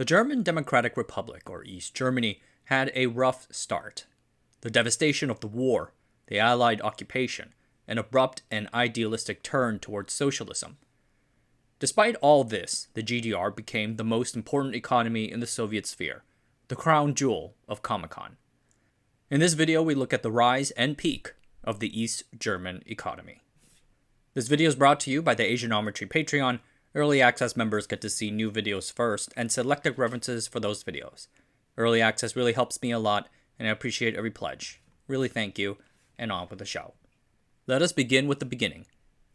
The German Democratic Republic, or East Germany, had a rough start. The devastation of the war, the Allied occupation, an abrupt and idealistic turn towards socialism. Despite all this, the GDR became the most important economy in the Soviet sphere, the crown jewel of Comecon. In this video, we look at the rise and peak of the East German economy. This video is brought to you by the Asianometry Patreon. Early access members get to see new videos first and selected references for those videos. Early access really helps me a lot, and I appreciate every pledge. Really thank you, and on with the show. Let us begin with the beginning.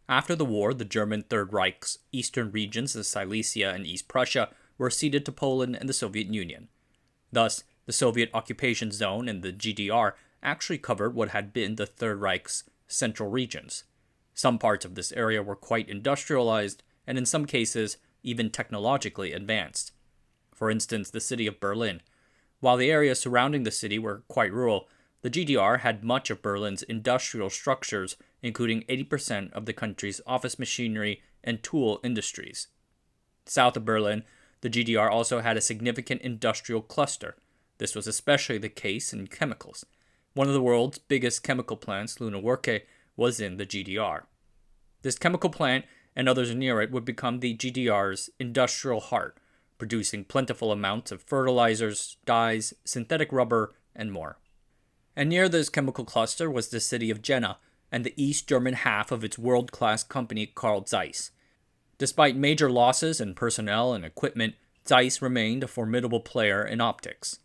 After the war, the German Third Reich's eastern regions of Silesia and East Prussia were ceded to Poland and the Soviet Union. Thus, the Soviet occupation zone in the GDR actually covered what had been the Third Reich's central regions. Some parts of this area were quite industrialized, and in some cases, even technologically advanced. For instance, the city of Berlin. While the areas surrounding the city were quite rural, the GDR had much of Berlin's industrial structures, including 80% of the country's office machinery and tool industries. South of Berlin, the GDR also had a significant industrial cluster. This was especially the case in chemicals. One of the world's biggest chemical plants, Luna Werke, was in the GDR. This chemical plant and others near it would become the GDR's industrial heart, producing plentiful amounts of fertilizers, dyes, synthetic rubber, and more. And near this chemical cluster was the city of Jena and the East German half of its world-class company Carl Zeiss. Despite major losses in personnel and equipment, Zeiss remained a formidable player in optics.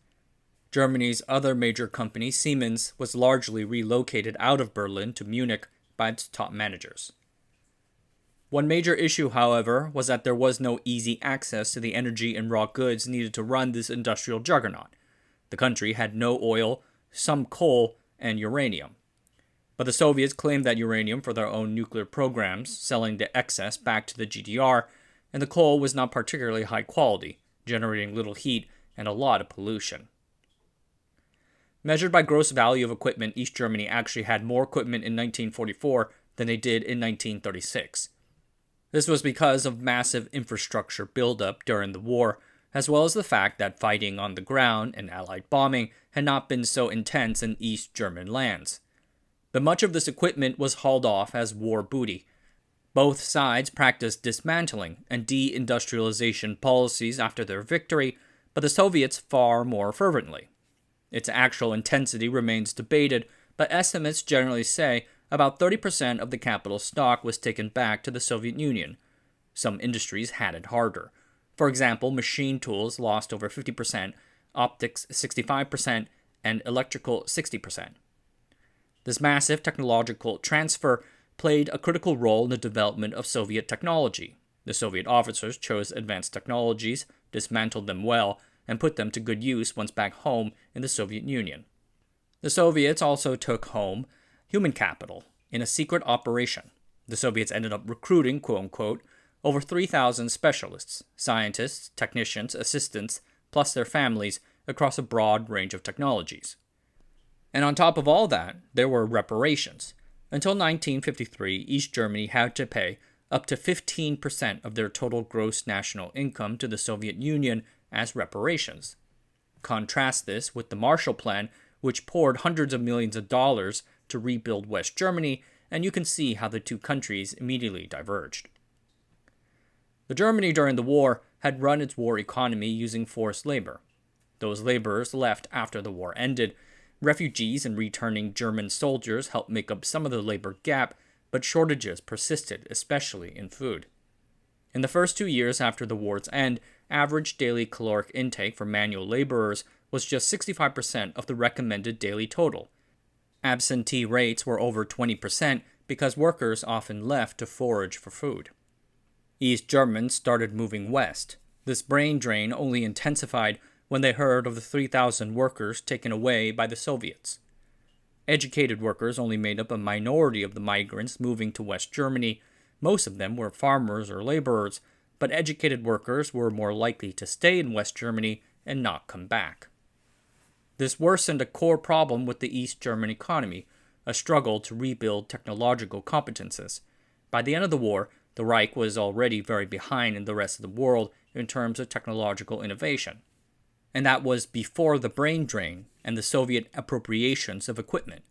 Germany's other major company, Siemens, was largely relocated out of Berlin to Munich by its top managers. One major issue, however, was that there was no easy access to the energy and raw goods needed to run this industrial juggernaut. The country had no oil, some coal, and uranium. But the Soviets claimed that uranium for their own nuclear programs, selling the excess back to the GDR, and the coal was not particularly high quality, generating little heat and a lot of pollution. Measured by gross value of equipment, East Germany actually had more equipment in 1944 than they did in 1936. This was because of massive infrastructure buildup during the war, as well as the fact that fighting on the ground and Allied bombing had not been so intense in East German lands. But much of this equipment was hauled off as war booty. Both sides practiced dismantling and deindustrialization policies after their victory, but the Soviets far more fervently. Its actual intensity remains debated, but estimates generally say about 30% of the capital stock was taken back to the Soviet Union. Some industries had it harder. For example, machine tools lost over 50%, optics 65%, and electrical 60%. This massive technological transfer played a critical role in the development of Soviet technology. The Soviet officers chose advanced technologies, dismantled them well, and put them to good use once back home in the Soviet Union. The Soviets also took home human capital in a secret operation. The Soviets ended up recruiting, quote-unquote, over 3,000 specialists, scientists, technicians, assistants, plus their families across a broad range of technologies. And on top of all that, there were reparations. Until 1953, East Germany had to pay up to 15% of their total gross national income to the Soviet Union as reparations. Contrast this with the Marshall Plan, which poured hundreds of millions of dollars to rebuild West Germany, and you can see how the two countries immediately diverged. The Germany during the war had run its war economy using forced labor. Those laborers left after the war ended. Refugees and returning German soldiers helped make up some of the labor gap, but shortages persisted, especially in food. In the first 2 years after the war's end, average daily caloric intake for manual laborers was just 65% of the recommended daily total. Absentee rates were over 20% because workers often left to forage for food. East Germans started moving west. This brain drain only intensified when they heard of the 3,000 workers taken away by the Soviets. Educated workers only made up a minority of the migrants moving to West Germany. Most of them were farmers or laborers, but educated workers were more likely to stay in West Germany and not come back. This worsened a core problem with the East German economy, a struggle to rebuild technological competences. By the end of the war, The Reich was already very behind in the rest of the world in terms of technological innovation. And that was before the brain drain and the Soviet appropriations of equipment.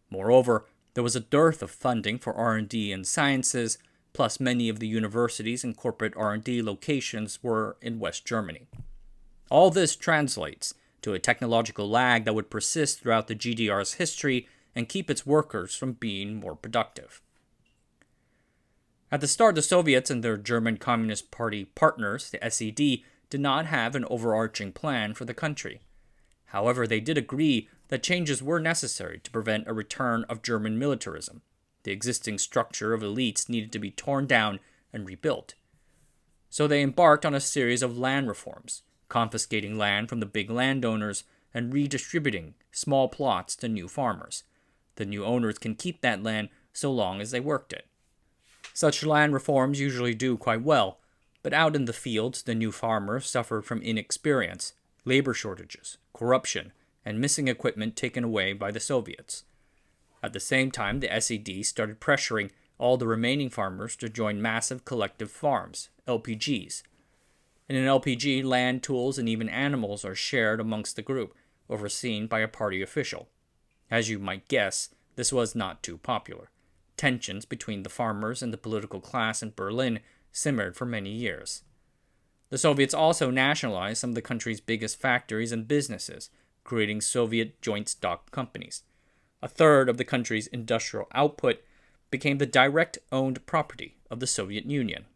Moreover, there was a dearth of funding for R&D in sciences, plus many of the universities and corporate R&D locations were in West Germany. All this translates to a technological lag that would persist throughout the GDR's history and keep its workers from being more productive. At the start, the Soviets and their German Communist Party partners, the SED, did not have an overarching plan for the country. However, they did agree that changes were necessary to prevent a return of German militarism. The existing structure of elites needed to be torn down and rebuilt. So they embarked on a series of land reforms, confiscating land from the big landowners and redistributing small plots to new farmers. The new owners can keep that land so long as they worked it. Such land reforms usually do quite well, but out in the fields, the new farmers suffered from inexperience, labor shortages, corruption, and missing equipment taken away by the Soviets. At the same time, the SED started pressuring all the remaining farmers to join massive collective farms, LPGs. In an LPG, land, tools, and even animals are shared amongst the group, overseen by a party official. As you might guess, this was not too popular. Tensions between the farmers and the political class in Berlin simmered for many years. The Soviets also nationalized some of the country's biggest factories and businesses, creating Soviet joint stock companies. A third of the country's industrial output became the direct owned property of the Soviet Union.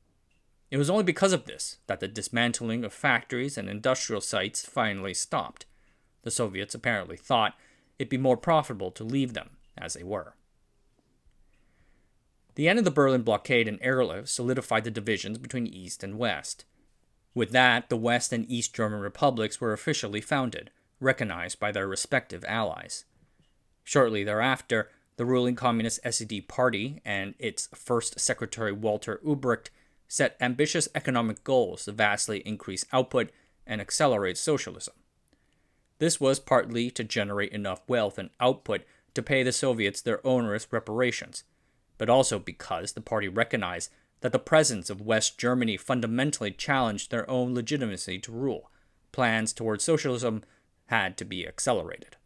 It was only because of this that the dismantling of factories and industrial sites finally stopped. The Soviets apparently thought it'd be more profitable to leave them as they were. The end of the Berlin blockade and airlift solidified the divisions between East and West. With that, the West and East German republics were officially founded, recognized by their respective allies. Shortly thereafter, the ruling Communist SED Party and its first secretary Walter Ulbricht set ambitious economic goals to vastly increase output and accelerate socialism. This was partly to generate enough wealth and output to pay the Soviets their onerous reparations, but also because the party recognized that the presence of West Germany fundamentally challenged their own legitimacy to rule. Plans towards socialism had to be accelerated.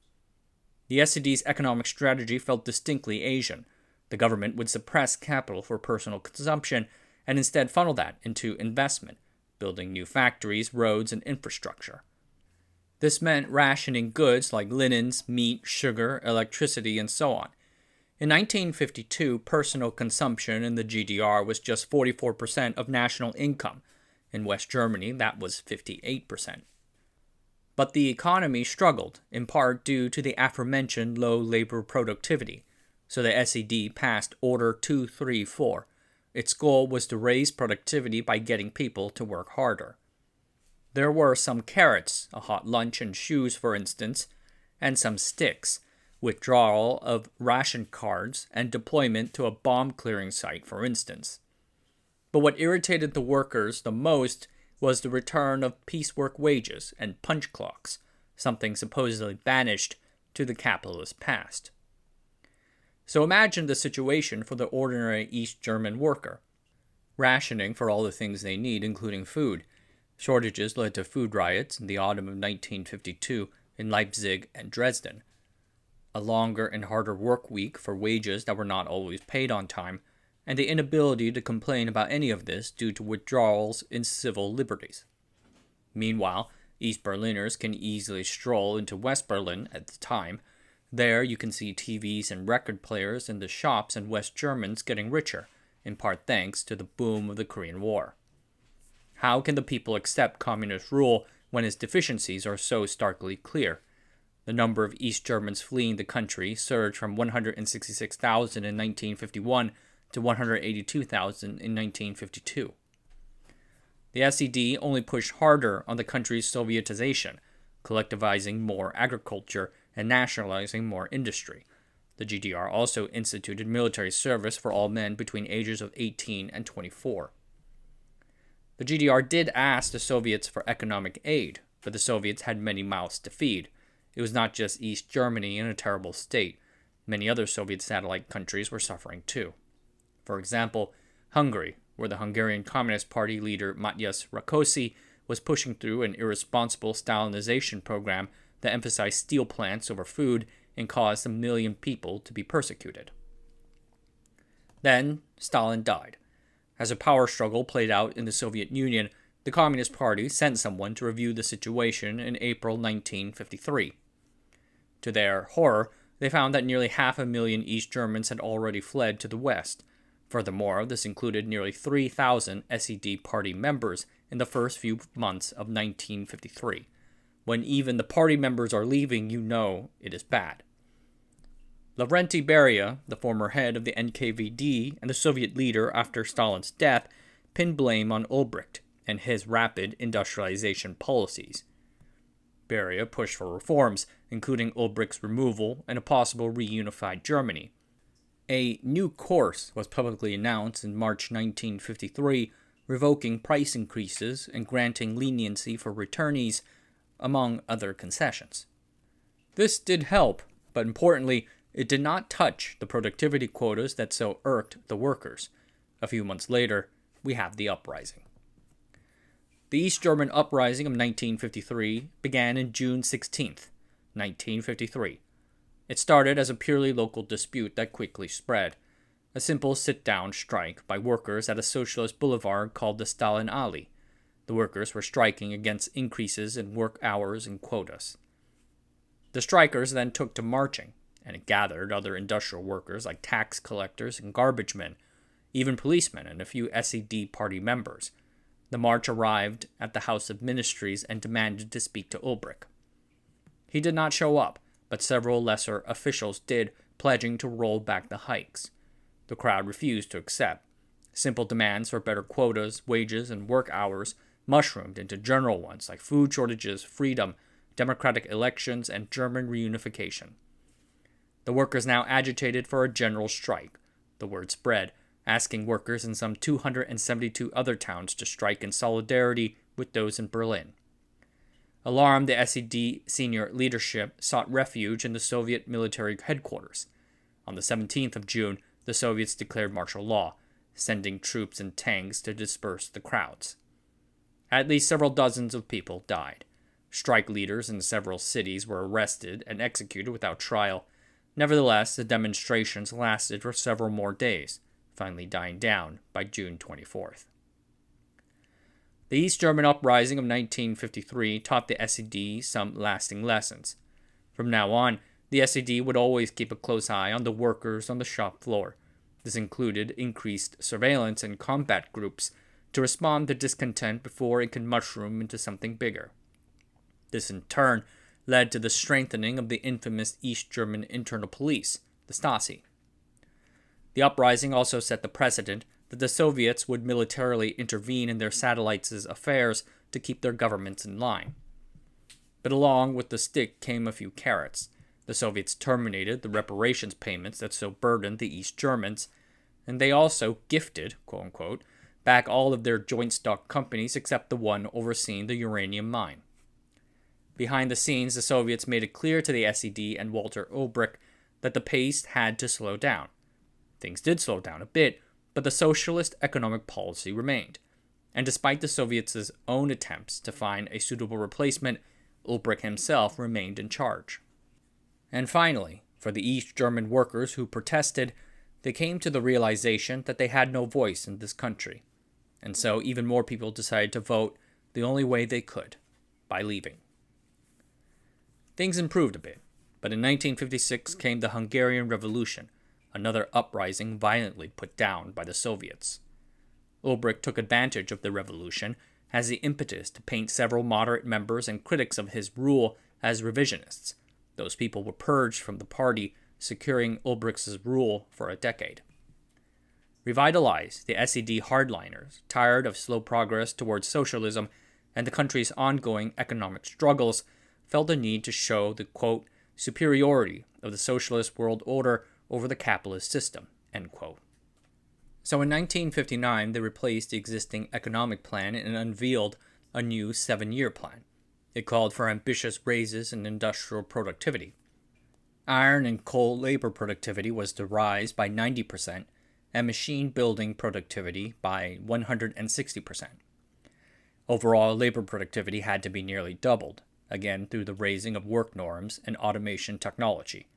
The SED's economic strategy felt distinctly Asian. The government would suppress capital for personal consumption and instead funnel that into investment, building new factories, roads, and infrastructure. This meant rationing goods like linens, meat, sugar, electricity, and so on. In 1952, personal consumption in the GDR was just 44% of national income. In West Germany, that was 58%. But the economy struggled, in part due to the aforementioned low labor productivity, so the SED passed Order 234. Its goal was to raise productivity by getting people to work harder. There were some carrots, a hot lunch and shoes, for instance, and some sticks, withdrawal of ration cards, and deployment to a bomb-clearing site, for instance. But what irritated the workers the most was the return of piecework wages and punch clocks, something supposedly banished to the capitalist past. So imagine the situation for the ordinary East German worker. Rationing for all the things they need, including food. Shortages led to food riots in the autumn of 1952 in Leipzig and Dresden. A longer and harder work week for wages that were not always paid on time, and the inability to complain about any of this due to withdrawals in civil liberties. Meanwhile, East Berliners can easily stroll into West Berlin at the time. There you can see TVs and record players in the shops, and West Germans getting richer, in part thanks to the boom of the Korean War. How can the people accept communist rule when its deficiencies are so starkly clear? The number of East Germans fleeing the country surged from 166,000 in 1951 to 182,000 in 1952. The SED only pushed harder on the country's Sovietization, collectivizing more agriculture and nationalizing more industry. The GDR also instituted military service for all men between ages of 18 and 24. The GDR did ask the Soviets for economic aid, but the Soviets had many mouths to feed. It was not just East Germany in a terrible state. Many other Soviet satellite countries were suffering too. For example, Hungary, where the Hungarian Communist Party leader Matyas Rákosi was pushing through an irresponsible Stalinization program that emphasized steel plants over food and caused 1 million people to be persecuted. Then, Stalin died. As a power struggle played out in the Soviet Union, the Communist Party sent someone to review the situation in April 1953. To their horror, they found that nearly 500,000 East Germans had already fled to the West. Furthermore, this included nearly 3,000 SED party members in the first few months of 1953. When even the party members are leaving, you know it is bad. Lavrenti Beria, the former head of the NKVD and the Soviet leader after Stalin's death, pinned blame on Ulbricht and his rapid industrialization policies. Beria pushed for reforms, including Ulbricht's removal and a possible reunified Germany. A new course was publicly announced in March 1953, revoking price increases and granting leniency for returnees, among other concessions. This did help, but importantly, it did not touch the productivity quotas that so irked the workers. A few months later, we have the uprising. The East German uprising of 1953 began in June 16, 1953. It started as a purely local dispute that quickly spread. A simple sit-down strike by workers at a socialist boulevard called the Stalin Alley. The workers were striking against increases in work hours and quotas. The strikers then took to marching, and it gathered other industrial workers like tax collectors and garbage men, even policemen and a few SED party members. The march arrived at the House of Ministries and demanded to speak to Ulbricht. He did not show up, but several lesser officials did, pledging to roll back the hikes. The crowd refused to accept. Simple demands for better quotas, wages, and work hours mushroomed into general ones like food shortages, freedom, democratic elections, and German reunification. The workers now agitated for a general strike. The word spread, asking workers in some 272 other towns to strike in solidarity with those in Berlin. Alarmed, the SED senior leadership sought refuge in the Soviet military headquarters. On the 17th of June, the Soviets declared martial law, sending troops and tanks to disperse the crowds. At least several dozens of people died. Strike leaders in several cities were arrested and executed without trial. Nevertheless, the demonstrations lasted for several more days, finally dying down by June 24th. The East German uprising of 1953 taught the SED some lasting lessons. From now on, the SED would always keep a close eye on the workers on the shop floor. This included increased surveillance and combat groups to respond to discontent before it could mushroom into something bigger. This in turn led to the strengthening of the infamous East German internal police, the Stasi. The uprising also set the precedent that the Soviets would militarily intervene in their satellites' affairs to keep their governments in line. But along with the stick came a few carrots. The Soviets terminated the reparations payments that so burdened the East Germans, and they also gifted, quote-unquote, back all of their joint stock companies except the one overseeing the uranium mine. Behind the scenes, the Soviets made it clear to the SED and Walter Ulbricht that the pace had to slow down. Things did slow down a bit, but the socialist economic policy remained. And despite the Soviets' own attempts to find a suitable replacement, Ulbricht himself remained in charge. And finally, for the East German workers who protested, they came to the realization that they had no voice in this country. And so even more people decided to vote the only way they could, by leaving. Things improved a bit, but in 1956 came the Hungarian Revolution, another uprising violently put down by the Soviets. Ulbricht took advantage of the revolution as the impetus to paint several moderate members and critics of his rule as revisionists. Those people were purged from the party, securing Ulbricht's rule for a decade. Revitalized, the SED hardliners, tired of slow progress towards socialism and the country's ongoing economic struggles, felt the need to show the, quote, superiority of the socialist world order over the capitalist system, end quote. So in 1959, they replaced the existing economic plan and unveiled a new 7-year plan. It called for ambitious raises in industrial productivity. Iron and coal labor productivity was to rise by 90%, and machine building productivity by 160%. Overall, labor productivity had to be nearly doubled, again through the raising of work norms and automation technology.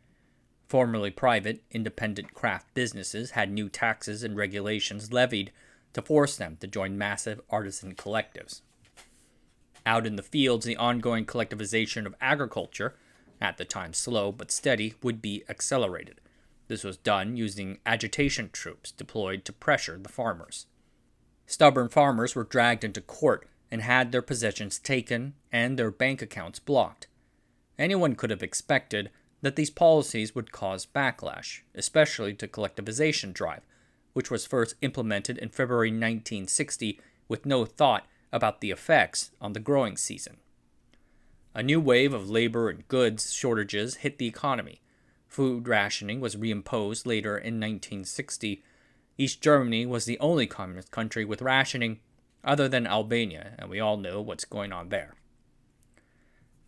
Formerly private, independent craft businesses had new taxes and regulations levied to force them to join massive artisan collectives. Out in the fields, the ongoing collectivization of agriculture, at the time slow but steady, would be accelerated. This was done using agitation troops deployed to pressure the farmers. Stubborn farmers were dragged into court and had their possessions taken and their bank accounts blocked. Anyone could have expected that these policies would cause backlash, especially to collectivization drive, which was first implemented in February 1960 with no thought about the effects on the growing season. A new wave of labor and goods shortages hit the economy. Food rationing was reimposed later in 1960. East Germany was the only communist country with rationing other than Albania, and we all know what's going on there.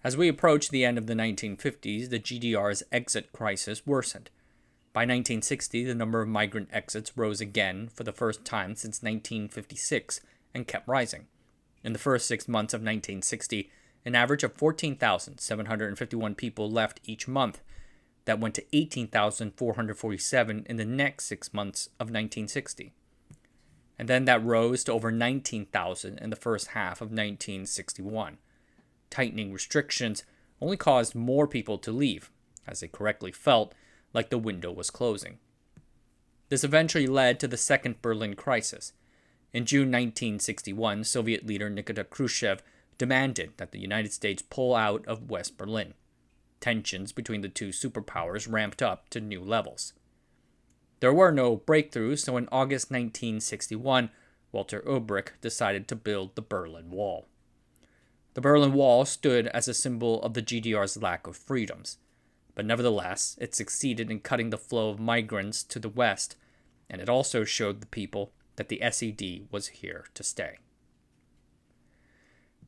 As we approached the end of the 1950s, the GDR's exit crisis worsened. By 1960, the number of migrant exits rose again for the first time since 1956 and kept rising. In the first 6 months of 1960, an average of 14,751 people left each month. That went to 18,447 in the next 6 months of 1960. And then that rose to over 19,000 in the first half of 1961. Tightening restrictions only caused more people to leave, as they correctly felt like the window was closing. This eventually led to the Second Berlin Crisis. In June 1961, Soviet leader Nikita Khrushchev demanded that the United States pull out of West Berlin. Tensions between the two superpowers ramped up to new levels. There were no breakthroughs, so in August 1961, Walter Ulbricht decided to build the Berlin Wall. The Berlin Wall stood as a symbol of the GDR's lack of freedoms, but nevertheless, it succeeded in cutting the flow of migrants to the west, and it also showed the people that the SED was here to stay.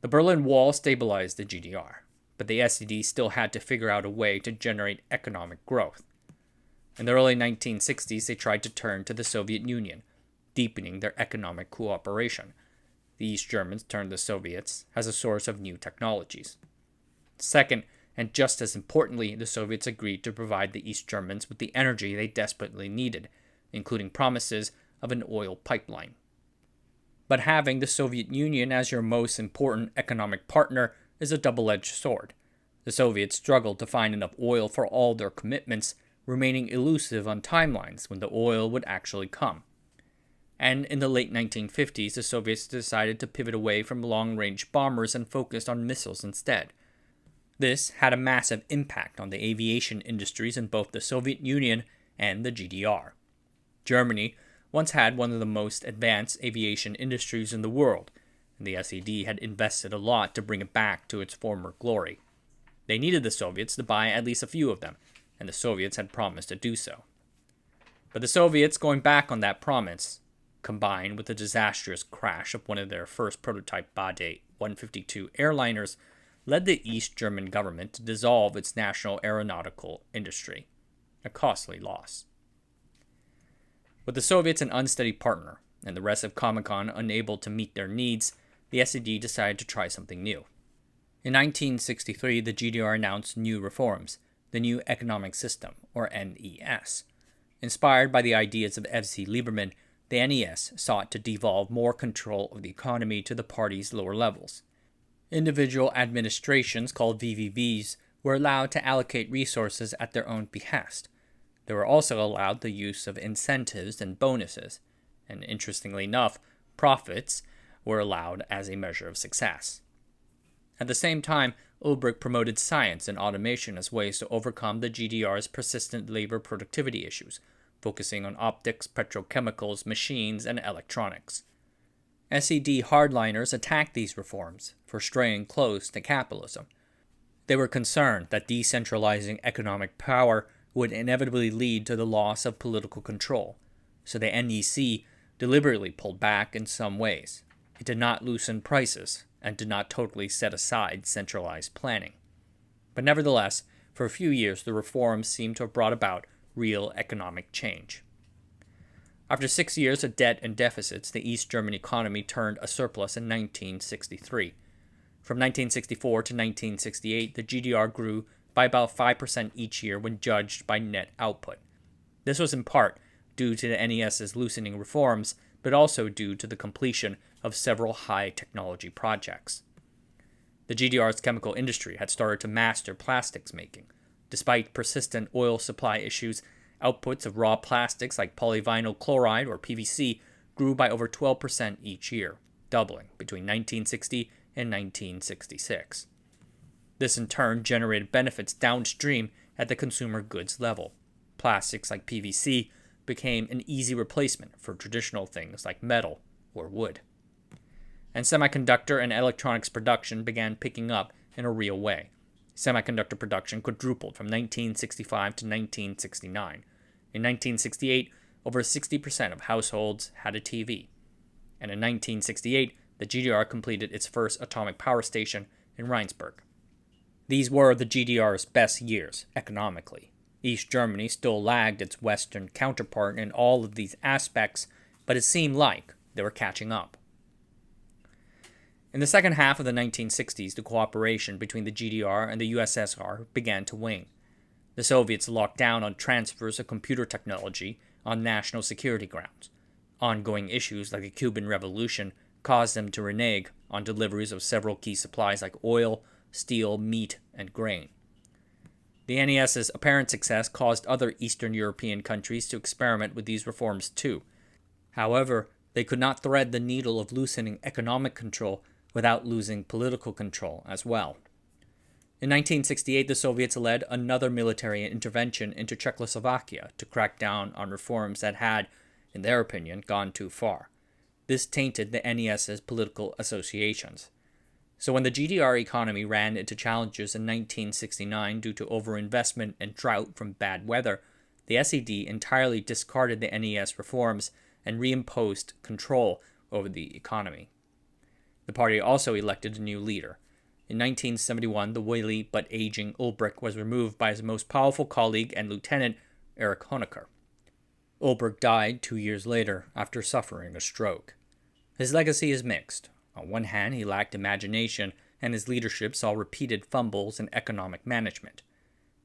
The Berlin Wall stabilized the GDR, but the SED still had to figure out a way to generate economic growth. In the early 1960s, they tried to turn to the Soviet Union, deepening their economic cooperation. The East Germans turned to the Soviets as a source of new technologies. Second, and just as importantly, the Soviets agreed to provide the East Germans with the energy they desperately needed, including promises of an oil pipeline. But having the Soviet Union as your most important economic partner is a double-edged sword. The Soviets struggled to find enough oil for all their commitments, remaining elusive on timelines when the oil would actually come. And in the late 1950s, the Soviets decided to pivot away from long-range bombers and focused on missiles instead. This had a massive impact on the aviation industries in both the Soviet Union and the GDR. Germany once had one of the most advanced aviation industries in the world, and the SED had invested a lot to bring it back to its former glory. They needed the Soviets to buy at least a few of them, and the Soviets had promised to do so. But the Soviets going back on that promise, combined with the disastrous crash of one of their first prototype Bade 152 airliners, led the East German government to dissolve its national aeronautical industry, a costly loss. With the Soviets an unsteady partner, and the rest of Comecon unable to meet their needs, the SED decided to try something new. In 1963, the GDR announced new reforms, the New Economic System, or NES. Inspired by the ideas of F.C. Lieberman, the NES sought to devolve more control of the economy to the party's lower levels. Individual administrations, called VVVs, were allowed to allocate resources at their own behest. They were also allowed the use of incentives and bonuses, and interestingly enough, profits were allowed as a measure of success. At the same time, Ulbricht promoted science and automation as ways to overcome the GDR's persistent labor productivity issues, focusing on optics, petrochemicals, machines, and electronics. SED hardliners attacked these reforms for straying close to capitalism. They were concerned that decentralizing economic power would inevitably lead to the loss of political control, so the NEC deliberately pulled back in some ways. It did not loosen prices and did not totally set aside centralized planning. But nevertheless, for a few years the reforms seemed to have brought about real economic change. After 6 years of debt and deficits, the East German economy turned a surplus in 1963. From 1964 to 1968, the GDR grew by about 5% each year when judged by net output. This was in part due to the NES's loosening reforms, but also due to the completion of several high-technology projects. The GDR's chemical industry had started to master plastics making. Despite persistent oil supply issues, outputs of raw plastics like polyvinyl chloride or PVC grew by over 12% each year, doubling between 1960 and 1966. This in turn generated benefits downstream at the consumer goods level. Plastics like PVC became an easy replacement for traditional things like metal or wood. And semiconductor and electronics production began picking up in a real way. Semiconductor production quadrupled from 1965 to 1969. In 1968, over 60% of households had a TV. And in 1968, the GDR completed its first atomic power station in Rheinsberg. These were the GDR's best years economically. East Germany still lagged its Western counterpart in all of these aspects, but it seemed like they were catching up. In the second half of the 1960s, the cooperation between the GDR and the USSR began to wane. The Soviets locked down on transfers of computer technology on national security grounds. Ongoing issues like the Cuban Revolution caused them to renege on deliveries of several key supplies like oil, steel, meat, and grain. The NES's apparent success caused other Eastern European countries to experiment with these reforms too. However, they could not thread the needle of loosening economic control without losing political control as well. In 1968, the Soviets led another military intervention into Czechoslovakia to crack down on reforms that had, in their opinion, gone too far. This tainted the NES's political associations. So when the GDR economy ran into challenges in 1969 due to overinvestment and drought from bad weather, the SED entirely discarded the NES reforms and reimposed control over the economy. The party also elected a new leader. In 1971, the wily but aging Ulbricht was removed by his most powerful colleague and lieutenant, Erich Honecker. Ulbricht died 2 years later after suffering a stroke. His legacy is mixed. On one hand, he lacked imagination, and his leadership saw repeated fumbles in economic management.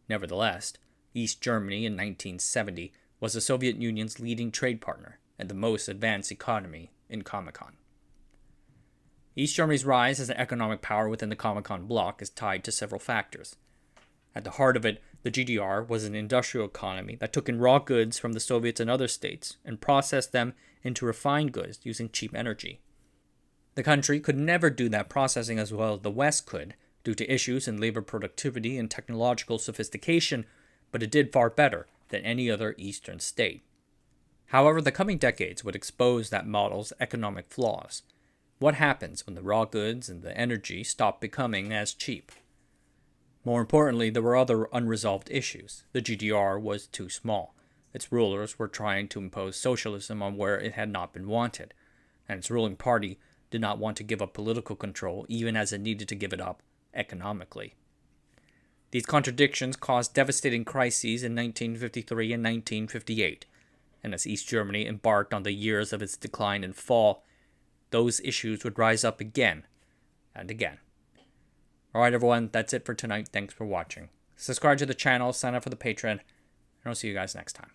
Nevertheless, East Germany in 1970 was the Soviet Union's leading trade partner and the most advanced economy in Comecon. East Germany's rise as an economic power within the Comecon bloc is tied to several factors. At the heart of it, the GDR was an industrial economy that took in raw goods from the Soviets and other states and processed them into refined goods using cheap energy. The country could never do that processing as well as the West could, due to issues in labor productivity and technological sophistication, but it did far better than any other Eastern state. However, the coming decades would expose that model's economic flaws. What happens when the raw goods and the energy stop becoming as cheap? More importantly, there were other unresolved issues. The GDR was too small. Its rulers were trying to impose socialism on where it had not been wanted, and its ruling party did not want to give up political control even as it needed to give it up economically. These contradictions caused devastating crises in 1953 and 1958, and as East Germany embarked on the years of its decline and fall, those issues would rise up again and again. Alright everyone, that's it for tonight. Thanks for watching. Subscribe to the channel, sign up for the Patreon, and I'll see you guys next time.